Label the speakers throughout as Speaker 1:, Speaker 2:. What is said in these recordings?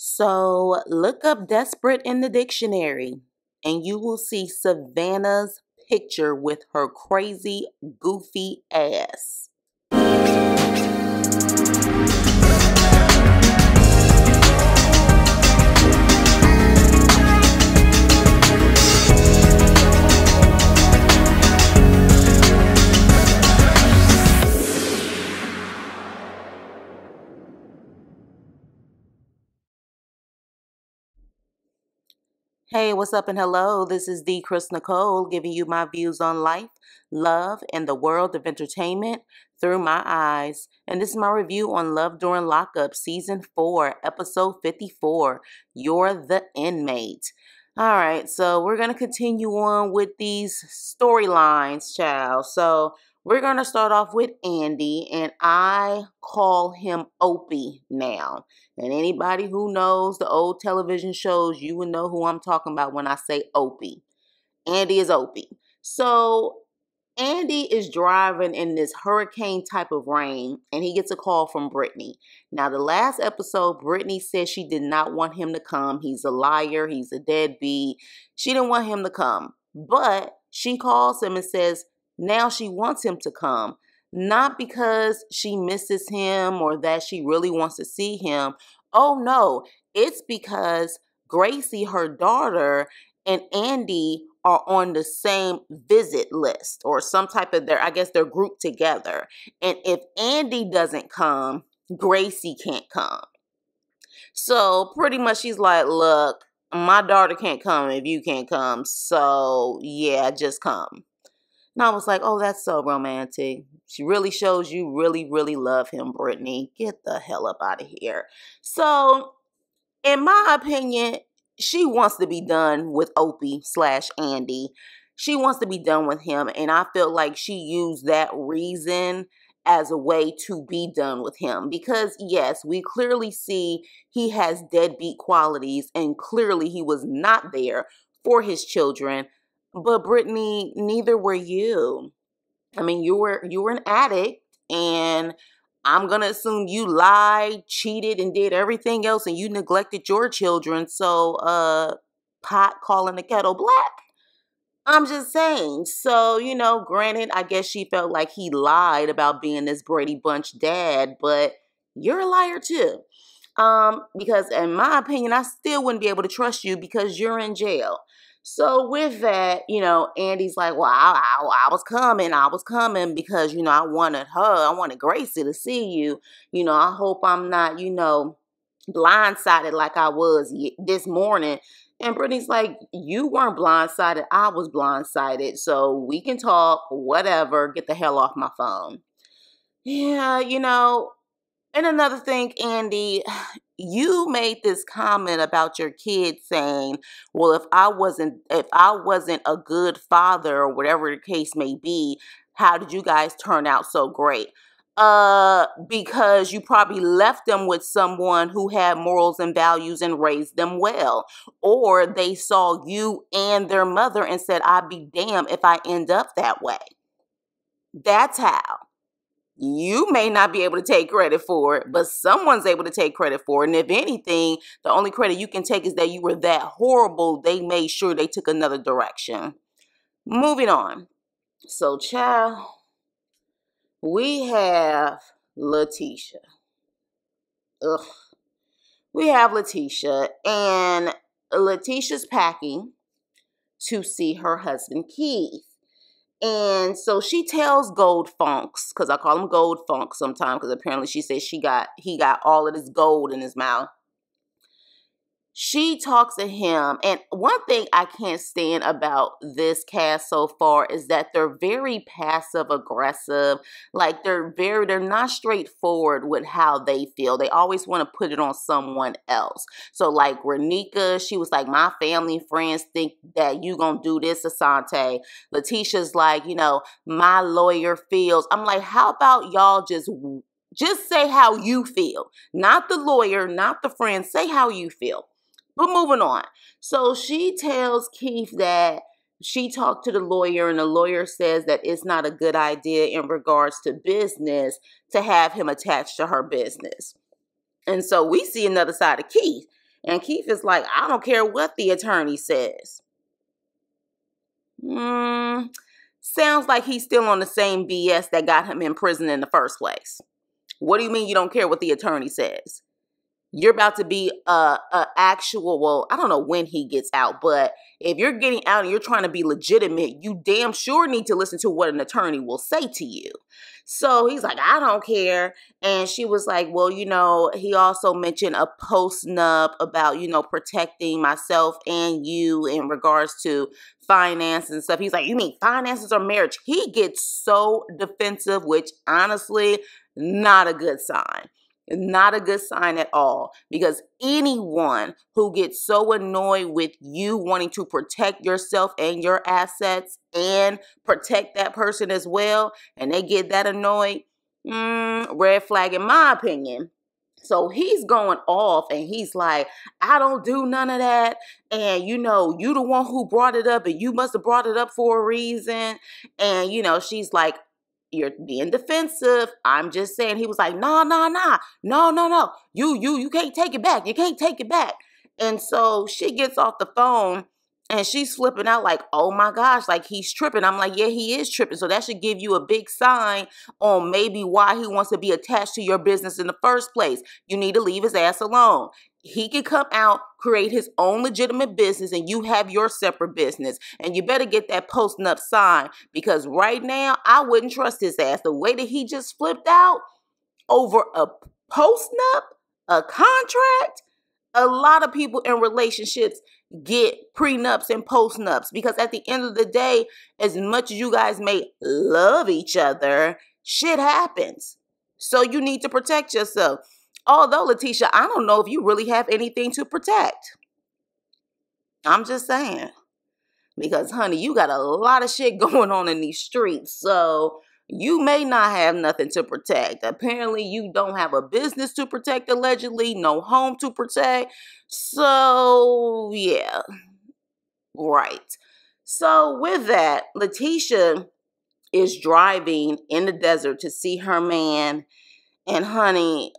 Speaker 1: So look up desperate in the dictionary and you will see Savannah's picture with her crazy, goofy ass. Hey, what's up and hello? This is the Chris Nicole giving you my views on life, love, and the world of entertainment through my eyes. And this is my review on Love During Lockup, Season 4, Episode 54, You're the Inmate. All right, so we're going to continue on with these storylines, child. So we're going to start off with Andy, and I call him Opie now. And anybody who knows the old television shows, you would know who I'm talking about when I say Opie. Andy is Opie. So Andy is driving in this hurricane type of rain, and he gets a call from Brittney. Now, the last episode, Brittney said she did not want him to come. He's a liar. He's a deadbeat. She didn't want him to come. But she calls him and says now she wants him to come. Not because she misses him or that she really wants to see him. Oh, no. It's because Gracie, her daughter, and Andy are on the same visit list or some type of I guess they're grouped together. And if Andy doesn't come, Gracie can't come. So pretty much she's like, look, my daughter can't come if you can't come. So yeah, just come. And I was like, oh, that's so romantic. She really shows you really, really love him, Brittney. Get the hell up out of here. So, in my opinion, she wants to be done with Opie/Andy. She wants to be done with him. And I feel like she used that reason as a way to be done with him. Because, yes, we clearly see he has deadbeat qualities. And clearly he was not there for his children. But Brittney, neither were you. I mean, you were an addict, and I'm gonna assume you lied, cheated, and did everything else, and you neglected your children. So, pot calling the kettle black. I'm just saying. So, granted, I guess she felt like he lied about being this Brady Bunch dad, but you're a liar too. Because in my opinion, I still wouldn't be able to trust you because you're in jail. So with that, Andy's like, well, I was coming because, I wanted Gracie to see you. I hope I'm not, blindsided like I was this morning. And Brittney's like, you weren't blindsided. I was blindsided. So we can talk, whatever, get the hell off my phone. Yeah, and another thing, Andy, you made this comment about your kid saying, well, if I wasn't a good father or whatever the case may be, how did you guys turn out so great? Because you probably left them with someone who had morals and values and raised them well. Or they saw you and their mother and said, I'd be damned if I end up that way. That's how. You may not be able to take credit for it, but someone's able to take credit for it. And if anything, the only credit you can take is that you were that horrible, they made sure they took another direction. Moving on. So, child, we have LATISHA. Ugh. We have LATISHA, and LATISHA's packing to see her husband, Keith. And so she tells Gold Funks, because I call him Gold Funk sometimes, because apparently she says he got all of this gold in his mouth. She talks to him, and one thing I can't stand about this cast so far is that they're very passive aggressive. Like they're not straightforward with how they feel. They always want to put it on someone else. So like RANEKA, she was like, my family and friends think that you gonna do this, Asante. LATISHA's like, my lawyer feels. I'm like, how about y'all just say how you feel? Not the lawyer, not the friend. Say how you feel. But moving on. So she tells Keith that she talked to the lawyer, and the lawyer says that it's not a good idea in regards to business to have him attached to her business. And so we see another side of Keith. And Keith is like, I don't care what the attorney says. Sounds like he's still on the same BS that got him in prison in the first place. What do you mean you don't care what the attorney says? You're about to be a actual, well, I don't know when he gets out, but if you're getting out and you're trying to be legitimate, you damn sure need to listen to what an attorney will say to you. So he's like, I don't care. And she was like, well, you know, he also mentioned a post-nup about, you know, protecting myself and you in regards to finance and stuff. He's like, you mean finances or marriage? He gets so defensive, which honestly, not a good sign. Not a good sign at all, because anyone who gets so annoyed with you wanting to protect yourself and your assets and protect that person as well, and they get that annoyed, red flag in my opinion. So he's going off and he's like, I don't do none of that. And, you know, you the one who brought it up and you must have brought it up for a reason. And, you know, she's like, you're being defensive. I'm just saying. He was like, no. You can't take it back. You can't take it back. And so she gets off the phone and she's flipping out like, oh my gosh, like he's tripping. I'm like, yeah, he is tripping. So that should give you a big sign on maybe why he wants to be attached to your business in the first place. You need to leave his ass alone. He can come out, create his own legitimate business, and you have your separate business. And you better get that post-nup sign, because right now, I wouldn't trust his ass. The way that he just flipped out over a post-nup, a contract, a lot of people in relationships get prenups and post-nups, because at the end of the day, as much as you guys may love each other, shit happens. So you need to protect yourself. Although, LATISHA, I don't know if you really have anything to protect. I'm just saying. Because, honey, you got a lot of shit going on in these streets. So you may not have nothing to protect. Apparently, you don't have a business to protect, allegedly. No home to protect. So, yeah. Right. So, with that, LATISHA is driving in the desert to see her man. And, honey,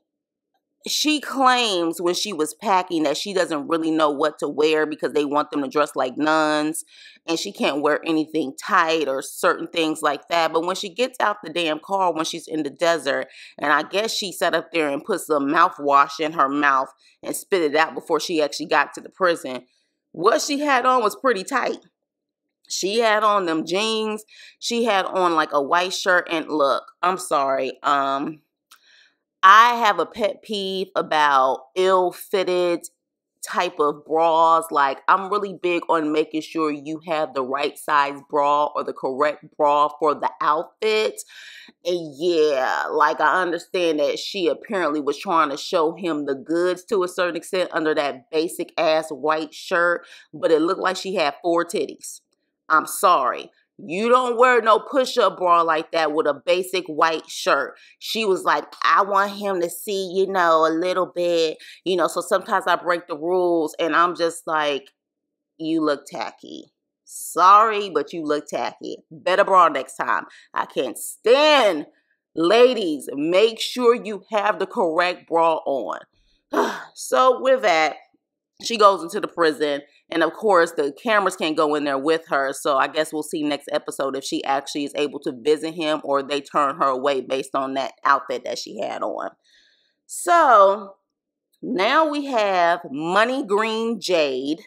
Speaker 1: she claims when she was packing that she doesn't really know what to wear because they want them to dress like nuns and she can't wear anything tight or certain things like that. But when she gets out the damn car, when she's in the desert, and I guess she sat up there and put some mouthwash in her mouth and spit it out before she actually got to the prison, what she had on was pretty tight. She had on them jeans. She had on like a white shirt. And look, I'm sorry. I have a pet peeve about ill-fitted type of bras. Like, I'm really big on making sure you have the right size bra or the correct bra for the outfit. And yeah, like, I understand that she apparently was trying to show him the goods to a certain extent under that basic ass white shirt, but it looked like she had 4 titties. I'm sorry. You don't wear no push-up bra like that with a basic white shirt. She was like, I want him to see, you know, a little bit, you know, so sometimes I break the rules and I'm just like, you look tacky. Sorry, but you look tacky. Better bra next time. I can't stand. Ladies, make sure you have the correct bra on. So with that, she goes into the prison, and of course, the cameras can't go in there with her, so I guess we'll see next episode if she actually is able to visit him or they turn her away based on that outfit that she had on. So, now we have Money Green Jade,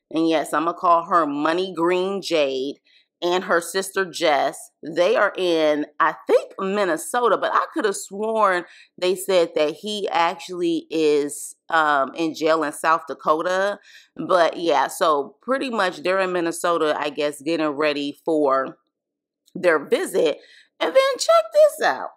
Speaker 1: and yes, I'm going to call her Money Green Jade, and her sister Jess. They are in, I think, Minnesota, but I could have sworn they said that he actually is in jail in South Dakota. But yeah, so pretty much they're in Minnesota, I guess, getting ready for their visit. And then check this out.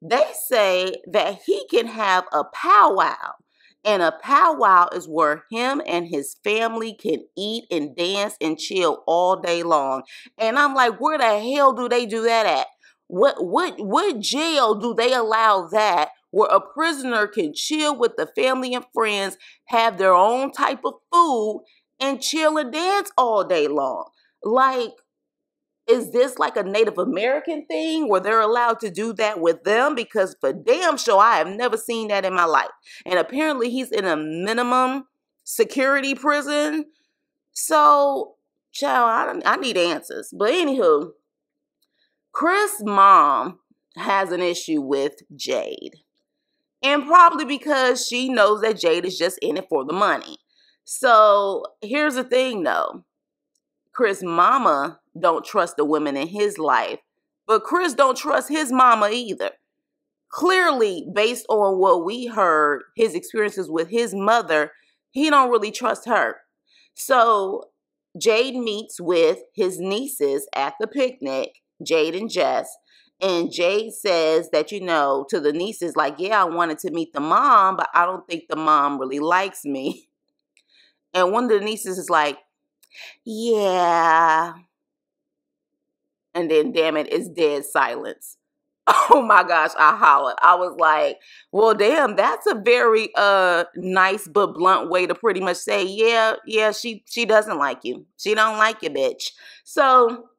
Speaker 1: They say that he can have a powwow. And a powwow is where him and his family can eat and dance and chill all day long. And I'm like, where the hell do they do that at? What jail do they allow that where a prisoner can chill with the family and friends, have their own type of food, and chill and dance all day long? Like, is this like a Native American thing where they're allowed to do that with them? Because for damn sure, I have never seen that in my life. And apparently he's in a minimum security prison. So, child, I need answers. But anywho, Chris' mom has an issue with Jade. And probably because she knows that Jade is just in it for the money. So here's the thing though. Chris' mama don't trust the women in his life, but Chris don't trust his mama either. Clearly, based on what we heard, his experiences with his mother, he don't really trust her. So Jade meets with his nieces at the picnic, Jade and Jess. And Jade says that, to the nieces, like, yeah, I wanted to meet the mom, but I don't think the mom really likes me. And one of the nieces is like, yeah. And then, damn it, it's dead silence. Oh my gosh, I hollered. I was like, well, damn, that's a very nice but blunt way to pretty much say, yeah, she doesn't like you. She don't like you, bitch. So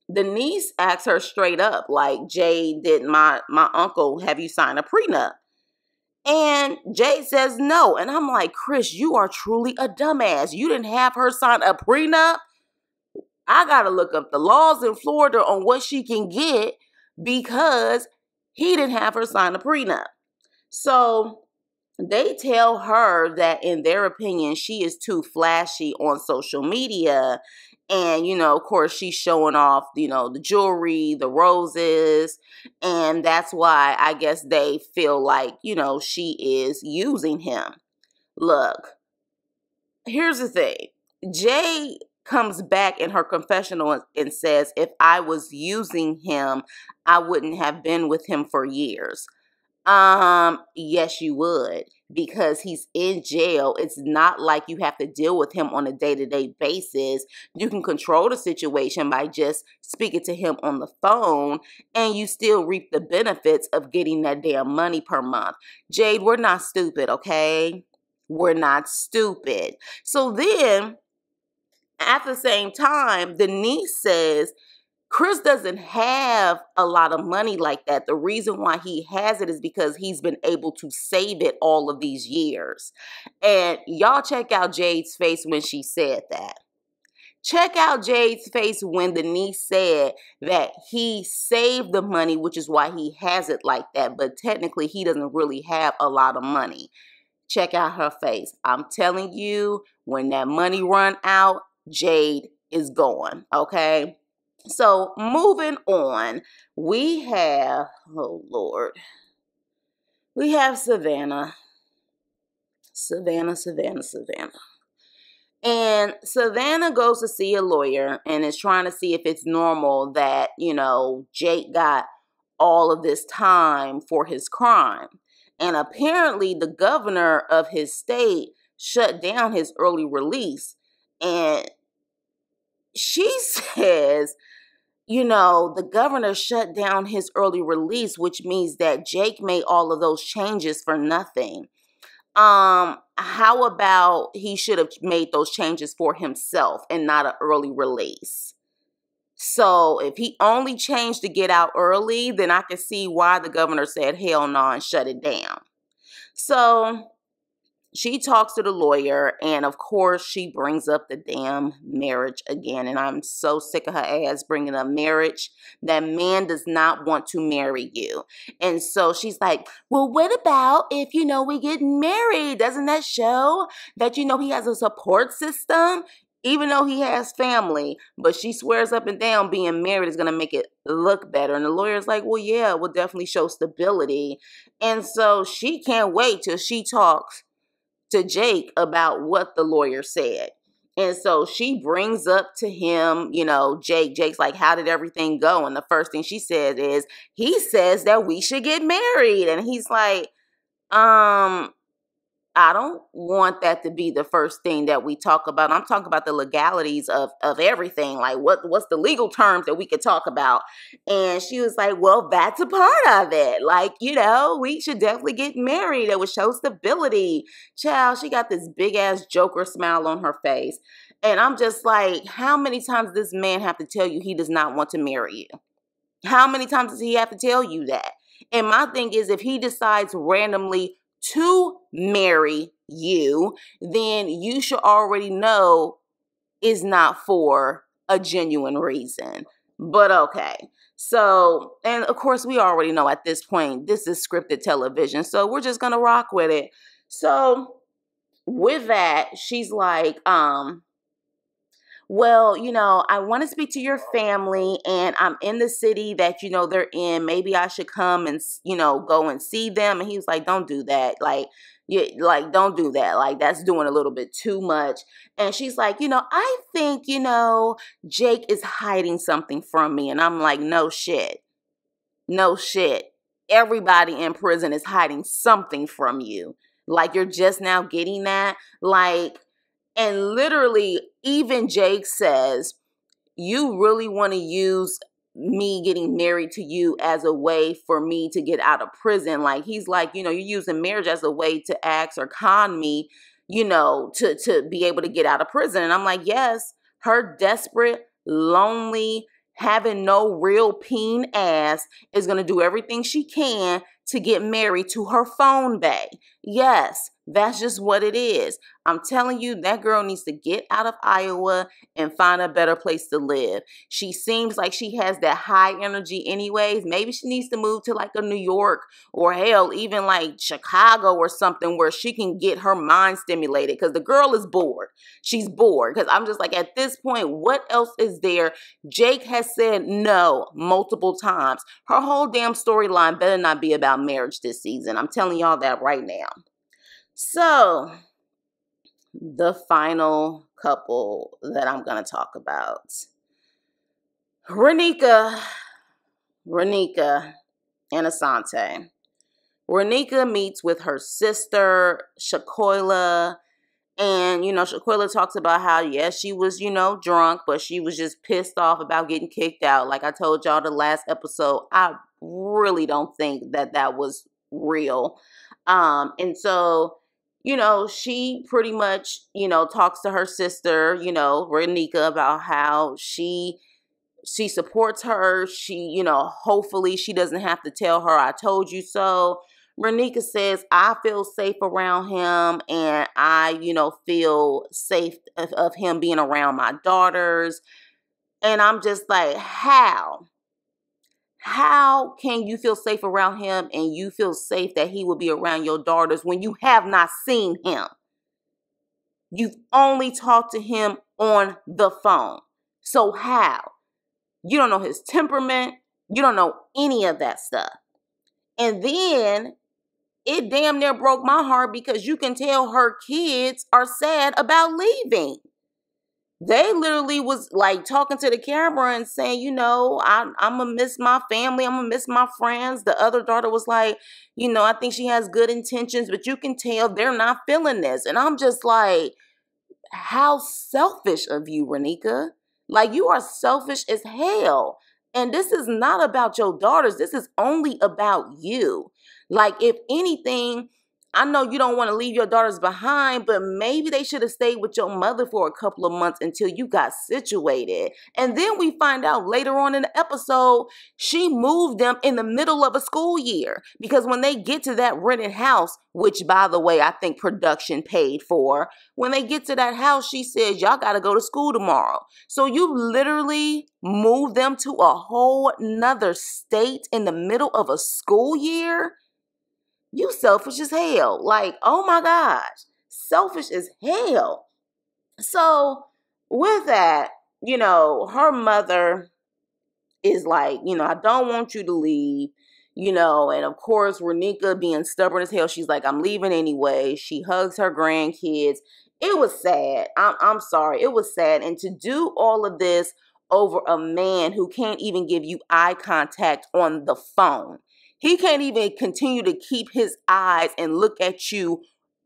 Speaker 1: the niece asks her straight up, like, Jade, did my uncle have you sign a prenup? And Jade says no. And I'm like, Chris, you are truly a dumbass. You didn't have her sign a prenup? I got to look up the laws in Florida on what she can get because he didn't have her sign a prenup. So they tell her that in their opinion, she is too flashy on social media. And, of course, she's showing off, the jewelry, the roses. And that's why I guess they feel like, she is using him. Look, here's the thing. Jay comes back in her confessional and says, if I was using him, I wouldn't have been with him for years. Yes, you would, because he's in jail. It's not like you have to deal with him on a day-to-day basis. You can control the situation by just speaking to him on the phone, and you still reap the benefits of getting that damn money per month. Jade, we're not stupid, okay? We're not stupid. So then, at the same time, the niece says, Chris doesn't have a lot of money like that. The reason why he has it is because he's been able to save it all of these years. And y'all check out Jade's face when she said that. Check out Jade's face when the niece said that he saved the money, which is why he has it like that. But technically, he doesn't really have a lot of money. Check out her face. I'm telling you, when that money run out, Jade is gone, okay? So moving on, we have, oh Lord, we have Savannah. And Savannah goes to see a lawyer and is trying to see if it's normal that, Jake got all of this time for his crime. And apparently the governor of his state shut down his early release. And she says, the governor shut down his early release, which means that Jake made all of those changes for nothing. How about he should have made those changes for himself and not an early release? So if he only changed to get out early, then I can see why the governor said hell no and shut it down. So she talks to the lawyer, and of course, she brings up the damn marriage again. And I'm so sick of her ass bringing up marriage. That man does not want to marry you. And so she's like, well, what about if, we get married? Doesn't that show that, he has a support system? Even though he has family, but she swears up and down being married is going to make it look better. And the lawyer's like, well, yeah, it will definitely show stability. And so she can't wait till she talks to Jake about what the lawyer said. And so she brings up to him, Jake's like, how did everything go? And the first thing she said is, he says that we should get married. And he's like, I don't want that to be the first thing that we talk about. I'm talking about the legalities of everything. Like, what's the legal terms that we could talk about? And she was like, well, that's a part of it. Like, we should definitely get married. It would show stability. Child, she got this big ass Joker smile on her face. And I'm just like, how many times does this man have to tell you he does not want to marry you? How many times does he have to tell you that? And my thing is, if he decides randomly to marry you, then you should already know is not for a genuine reason. But okay. So, and of course, we already know at this point, this is scripted television. So we're just going to rock with it. So with that, she's like, well, I want to speak to your family and I'm in the city that, they're in. Maybe I should come and, go and see them. And he was like, don't do that. Don't do that. Like, that's doing a little bit too much. And she's like, I think, Jake is hiding something from me. And I'm like, no shit. No shit. Everybody in prison is hiding something from you. Like, you're just now getting that. Like, and literally, even Jake says, you really want to use me getting married to you as a way for me to get out of prison. Like, he's like, you're using marriage as a way to ask or con me, to be able to get out of prison. And I'm like, yes, her desperate, lonely, having no real peen ass is going to do everything she can to get married to her phone bae. Yes, that's just what it is. I'm telling you, that girl needs to get out of Iowa and find a better place to live. She seems like she has that high energy anyways. Maybe she needs to move to like a New York or hell, even like Chicago or something where she can get her mind stimulated because the girl is bored. She's bored because I'm just like, at this point, what else is there? Jake has said no multiple times. Her whole damn storyline better not be about marriage this season. I'm telling y'all that right now. So, the final couple that I'm going to talk about. RANEKA and ASONTA. RANEKA meets with her sister, Shaquilla. And, Shaquilla talks about how, yes, she was, drunk, but she was just pissed off about getting kicked out. Like I told y'all the last episode, I really don't think that was real. And so, she pretty much, talks to her sister, RANEKA, about how she supports her. She, hopefully she doesn't have to tell her, I told you so. RANEKA says, I feel safe around him and I, feel safe of him being around my daughters. And I'm just like, how? How can you feel safe around him and you feel safe that he will be around your daughters when you have not seen him? You've only talked to him on the phone. So how? You don't know his temperament. You don't know any of that stuff. And then it damn near broke my heart because you can tell her kids are sad about leaving. They literally was like talking to the camera and saying, I'm going to miss my family. I'm going to miss my friends. The other daughter was like, I think she has good intentions, but you can tell they're not feeling this. And I'm just like, how selfish of you, RANEKA. Like, you are selfish as hell. And this is not about your daughters. This is only about you. Like, if anything, I know you don't want to leave your daughters behind, but maybe they should have stayed with your mother for a couple of months until you got situated. And then we find out later on in the episode, she moved them in the middle of a school year. Because when they get to that rented house, which, by the way, I think production paid for, when they get to that house, she says, y'all got to go to school tomorrow. So you literally moved them to a whole nother state in the middle of a school year? You selfish as hell. Like, oh my gosh, selfish as hell. So with that, her mother is like, I don't want you to leave, and of course, RANEKA being stubborn as hell, she's like, I'm leaving anyway. She hugs her grandkids. It was sad. I'm sorry. It was sad. And to do all of this over a man who can't even give you eye contact on the phone. He can't even continue to keep his eyes and look at you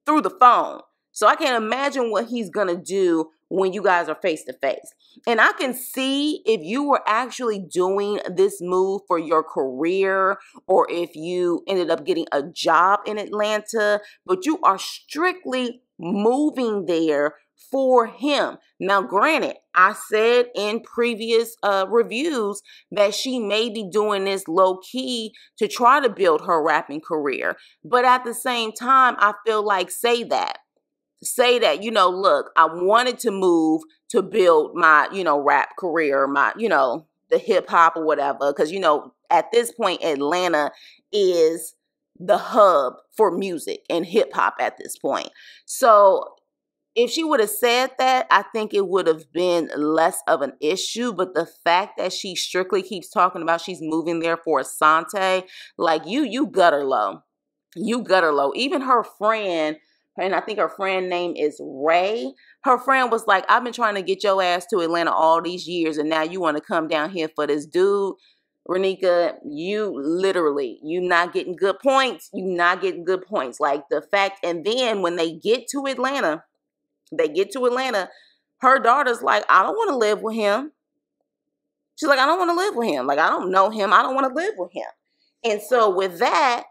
Speaker 1: through the phone. So I can't imagine what he's going to do when you guys are face to face. And I can see if you were actually doing this move for your career or if you ended up getting a job in Atlanta, but you are strictly moving there for him. Now, granted, I said in previous reviews that she may be doing this low key to try to build her rapping career. But at the same time, I feel like say that, you know, look, I wanted to move to build my, you know, rap career, my, you know, the hip hop or whatever. Because, you know, at this point, Atlanta is the hub for music and hip hop at this point. So if she would have said that, I think it would have been less of an issue. But the fact that she strictly keeps talking about she's moving there for Asante, like you gutter low. You gutter low. Even her friend, and I think her friend name is Ray. Her friend was like, I've been trying to get your ass to Atlanta all these years, and now you want to come down here for this dude. RANEKA, you not getting good points. You not getting good points. Like the fact, and then when they get to Atlanta, her daughter's like, I don't want to live with him. She's like, I don't want to live with him. Like, I don't know him. I don't want to live with him. And so with that,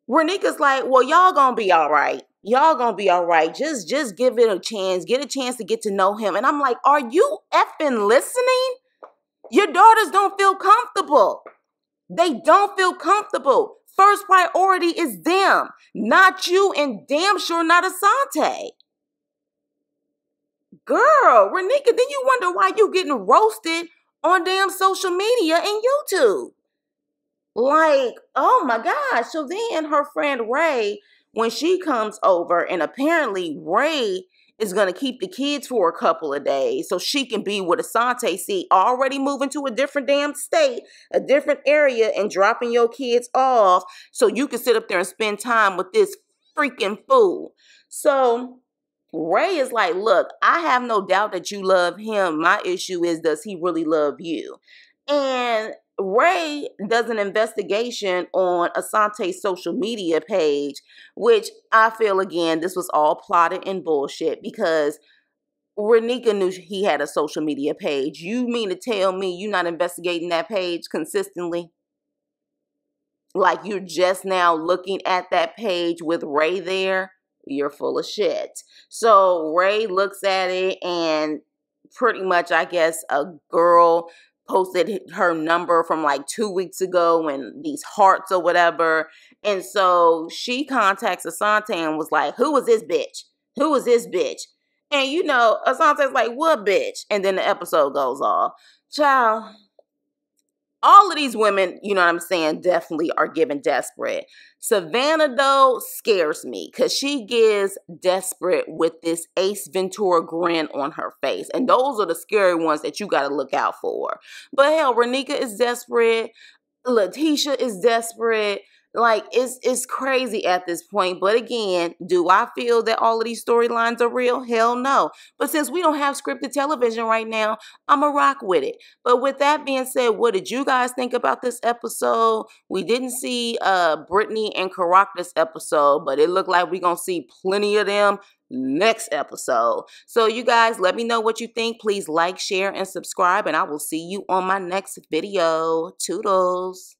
Speaker 1: RANEKA's like, well, y'all gonna be all right. Y'all gonna be all right. Just give it a chance. Get a chance to get to know him. And I'm like, are you effing listening? Your daughters don't feel comfortable. They don't feel comfortable. First priority is them, not you, and damn sure not Asante. Girl, RANEKA, then you wonder why you getting roasted on damn social media and YouTube. Like, oh my gosh. So then her friend Ray, when she comes over, and apparently Ray is going to keep the kids for a couple of days so she can be with Asante. See, already moving to a different damn state, a different area, and dropping your kids off so you can sit up there and spend time with this freaking fool. So Ray is like, look, I have no doubt that you love him. My issue is, does he really love you? And Ray does an investigation on Asante's social media page, which I feel, again, this was all plotted and bullshit because RANEKA knew he had a social media page. You mean to tell me you're not investigating that page consistently? Like you're just now looking at that page with Ray there? You're full of shit. So Ray looks at it, and pretty much, I guess, a girl posted her number from like 2 weeks ago and these hearts or whatever. And so she contacts Asante and was like, who is this bitch? Who is this bitch? And you know, Asante's like, what bitch? And then the episode goes off. Child, all of these women, you know what I'm saying, definitely are giving desperate. Savannah, though, scares me because she gives desperate with this Ace Ventura grin on her face. And those are the scary ones that you got to look out for. But hell, RANEKA is desperate. LATISHA is desperate. Like, it's crazy at this point. But again, do I feel that all of these storylines are real? Hell no. But since we don't have scripted television right now, I'm going to rock with it. But with that being said, what did you guys think about this episode? We didn't see BRITTNEY and Karak this episode, but it looked like we're going to see plenty of them next episode. So you guys, let me know what you think. Please like, share, and subscribe, and I will see you on my next video. Toodles.